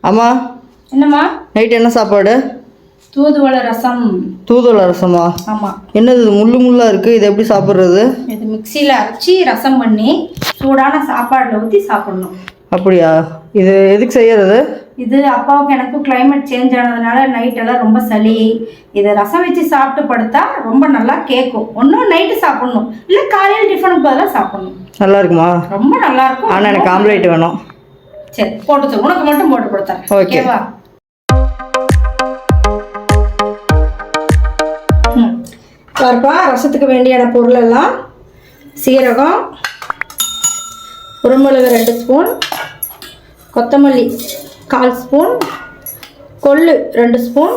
அம்மா என்னம்மா நைட் என்ன சாப்பாடு? தூதுவளை ரசம். தூதுவளை ரசமா? ஆமாம். என்னது இது முள்ளு முள்ளாக இருக்குது, இது எப்படி சாப்பிட்றது? இது மிக்சியில் அரைச்சி ரசம் பண்ணி சூடான சாப்பாடில் ஊற்றி சாப்பிடணும். அப்படியா? இது எதுக்கு செய்யறது? இது அப்பாவுக்கு எனக்கும் கிளைமேட் சேஞ்ச் ஆனதுனால நைட்டெல்லாம் ரொம்ப சளி. இதை ரசம் வச்சு சாப்பிட்டு படுத்தா ரொம்ப நல்லா கேட்கும். ஒன்றும் நைட்டு சாப்பிடணும், இல்லை காலையில் டிஃபனுக்கு பதிலாக சாப்பிடணும். நல்லா இருக்குமா? ரொம்ப நல்லா இருக்கும். ஆனால் எனக்கு ஆம்லேட் வேணும். சரி போட்டு உனக்கு மட்டும் போட்டு கொடுத்தேன். ஓகேவா? பாருப்பா, ரசத்துக்கு வேண்டியான பொருள் எல்லாம்: சீரகம், குருமிளகு 2 ஸ்பூன், கொத்தமல்லி 1/4 ஸ்பூன், கொள்ளு 2 ஸ்பூன்,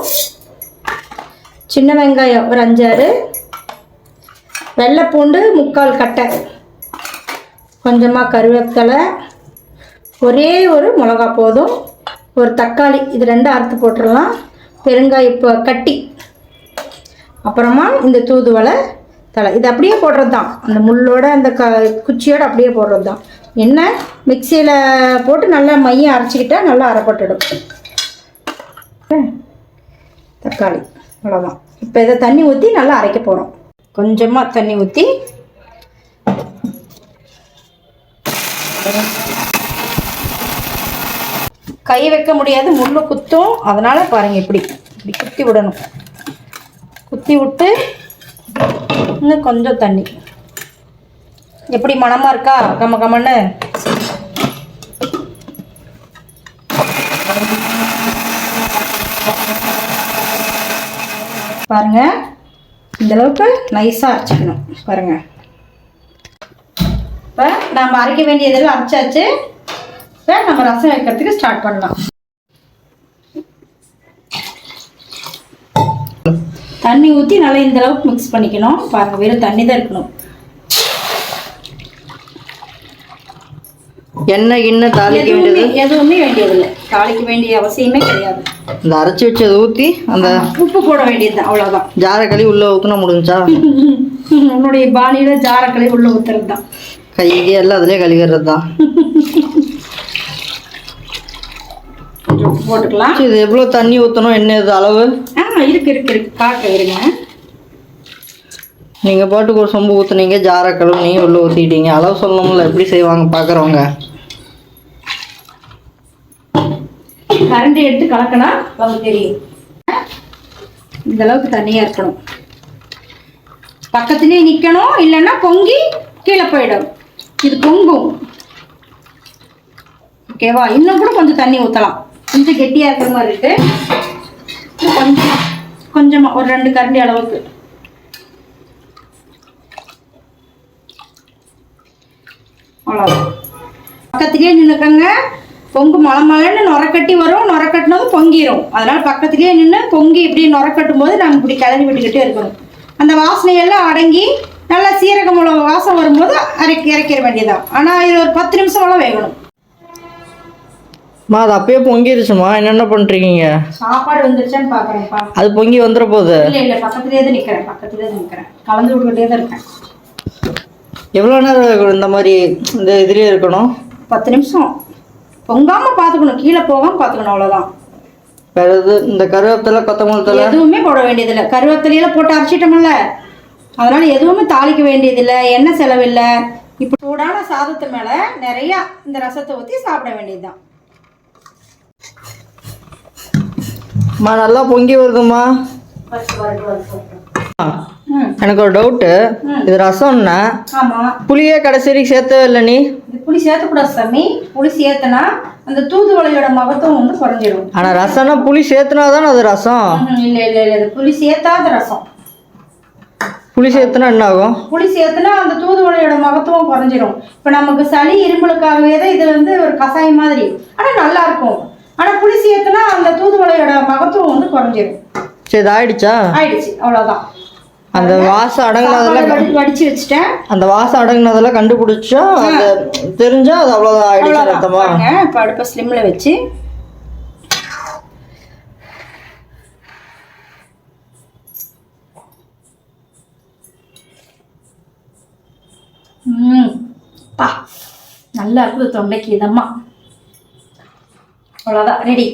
சின்ன வெங்காயம் ஒரு 5-6, வெள்ளைப்பூண்டு 3/4 கட்டை, கொஞ்சமாக கருவேப்பிலை, ஒரே ஒரு மிளகா போதும், ஒரு தக்காளி, இது 2 அறுத்து போட்டுடலாம், பெருங்காய கட்டி, அப்புறமா இந்த தூதுவளை தலை. இது அப்படியே போடுறது தான், அந்த முள்ளோட அந்த குச்சியோடு அப்படியே போடுறது தான். என்ன மிக்சியில் போட்டு நல்லா மையம் அரைச்சிக்கிட்டா நல்லா அரைப்பட்டுடும். தக்காளி அவ்வளோதான். இப்போ இதை தண்ணி ஊற்றி நல்லா அரைக்க போகிறோம். கொஞ்சமாக தண்ணி ஊற்றி கை வைக்க முடியாது, முள்ளு குத்தும். அதனால் பாருங்கள், இப்படி இப்படி குத்தி விடணும். குத்தி விட்டு இன்னும் கொஞ்சம் தண்ணி. எப்படி மணமாக இருக்கா? கம்ம கம்மன்னு. பாருங்க, இந்த அளவுக்கு நைஸாக அரைச்சிக்கணும். பாருங்க, இப்போ நம்ம அரைக்க வேண்டியதெல்லாம் அரைச்சாச்சு. இப்போ நம்ம ரசம் வைக்கிறதுக்கு ஸ்டார்ட் பண்ணலாம். தண்ணி ஊற்றி நல்லா இந்த அளவுக்கு மிக்ஸ் பண்ணிக்கணும். பாருங்கள், வெறும் தண்ணி தான் இருக்கணும். எண்ணெய் கிண்ண தாளிக்க வேண்டியது எதுவுமே வேண்டியதில்லை. தாளிக்க வேண்டிய அவசியமே கிடையாது. இந்த அரைச்சி வச்சதை ஊற்றி அந்த உப்பு போட வேண்டியது தான், அவ்வளோதான். ஜாரக்களி உள்ளே ஊற்றினா முடிஞ்சா? உன்னுடைய பாணியில் ஜாரக்களி உள்ளே ஊற்றுறது தான். கையே எல்லாம் அதிலே கழுவிடுறது தான். கொஞ்சம் உப்பு போட்டுக்கலாம். இது எவ்வளோ தண்ணி ஊற்றணும், என்ன இது அளவு? இருக்கு காக்க இருங்க. நீங்கள் பாட்டுக்கு ஒரு சொம்பு ஊற்றுனீங்க, ஜாரை கழுவுனீ உள்ளே ஊற்றிட்டீங்க. அளவு சொல்லணும்ல, எப்படி செய்வாங்க பார்க்குறவங்க? கரண்டி எடுத்து கலக்கினா நமக்கு தெரியும். இந்த அளவுக்கு தண்ணியாக இருக்கணும். பக்கத்துலேயே நிற்கணும், இல்லைன்னா பொங்கி கீழே போயிடும். இது பொங்கும். ஓகேவா? இன்னும் கூட கொஞ்சம் தண்ணி ஊற்றலாம். கொஞ்சம் கெட்டியாக இருக்கிற மாதிரி இருக்கு. கொஞ்சமாக ஒரு 2 கரண்டி அளவுக்கு. அவ்வளோதான். பக்கத்துலேயே நின்றுக்கங்க. பொங்கு மலைன்னு நுரக்கட்டி வரும். நுரக்கட்டினதும் பொங்கிடும். அதனால் பக்கத்துலேயே நின்று பொங்கி இப்படி நுரக்கட்டும் போது நம்ம இப்படி கிளறி விட்டுக்கிட்டே இருக்கணும். அந்த வாசனையெல்லாம் அடங்கி நல்லா சீரக மிளகு வாசம் வரும்போது இறக்கிற வேண்டியதான். ஆனால் இது ஒரு 10 நிமிஷமெல்லாம் வேகணும். அது அப்பயே பொங்கிருச்சுமா, என்னென்ன பண்ணுறீங்க? சாப்பாடு வந்துருச்சான்னு பார்க்குறேன்ப்பா. அது பொங்கி வந்துட போகுது. இல்லை, பக்கத்துலேயே தான் நிற்கிறேன். கலந்து விட்டுக்கிட்டே தான் இருக்கேன். எவ்வளோ நேரம் இந்த மாதிரி இந்த இதுலேயே இருக்கணும்? 10 நிமிஷம். பொங்காமல் பார்த்துக்கணும், கீழே போகாமல் பார்த்துக்கணும், அவ்வளோதான். வேறு எது? இந்த கருவேப்பிலை, கொத்தமல்லி தழை எதுவுமே போட வேண்டியதில்லை. கருவேப்பிலையில போட்டு அரைச்சிட்டோம்ல, அதனால் எதுவுமே தாளிக்க வேண்டியதில்லை, எண்ணெய் செலவில்லை. இப்போ சூடான சாதத்து மேலே நிறையா இந்த ரசத்தை ஊற்றி சாப்பிட வேண்டியதுதான். நல்லா பொங்கி வருதுமா. எனக்கு ஒரு டவுட்டு. இது ரசம்னா புளியே கடைசி வரைக்கும் சேர்த்தவே இல்லை நீ? புளி சேர்த்தக்கூடாது சாமி. புளி சேர்த்தனா அந்த தூதுவளையோட மகத்துவம் வந்து குறைஞ்சிடும். ஆனால் ரசம்னா புளி சேர்த்துனா தானே அது ரசம். இல்லை, புளி சேர்த்தாத ரசம். புளி சேர்த்துனா என்ன ஆகும்? புளி சேர்த்துனா அந்த தூதுவளையோட மகத்துவம் குறைஞ்சிரும். இப்போ நமக்கு சளி இரும்பலுக்காகவே தான் இது வந்து ஒரு கஷாயம் மாதிரி. ஆனால் நல்லா இருக்கும். ஆனால் புளி சேர்த்துனா அந்த தூதுவளையோட மகத்துவம் வந்து குறைஞ்சிரும். சரி, இது ஆயிடுச்சு, அவ்வளோதான். அந்த வாசம் அடங்கினதெல்லாம் வடிச்சு வச்சுட்டேன். அந்த வாசம் அடங்கினதெல்லாம் கண்டுபிடிச்சா அது தெரிஞ்சா அது அவ்வளோதான் ஆயிடுச்சு அர்த்தமா? இப்போ அடுப்பை ஸ்லிம்ல வச்சு நல்லா இருக்குது. தொண்டைக்கு இதமா அவ்வளோதான் ரெடி.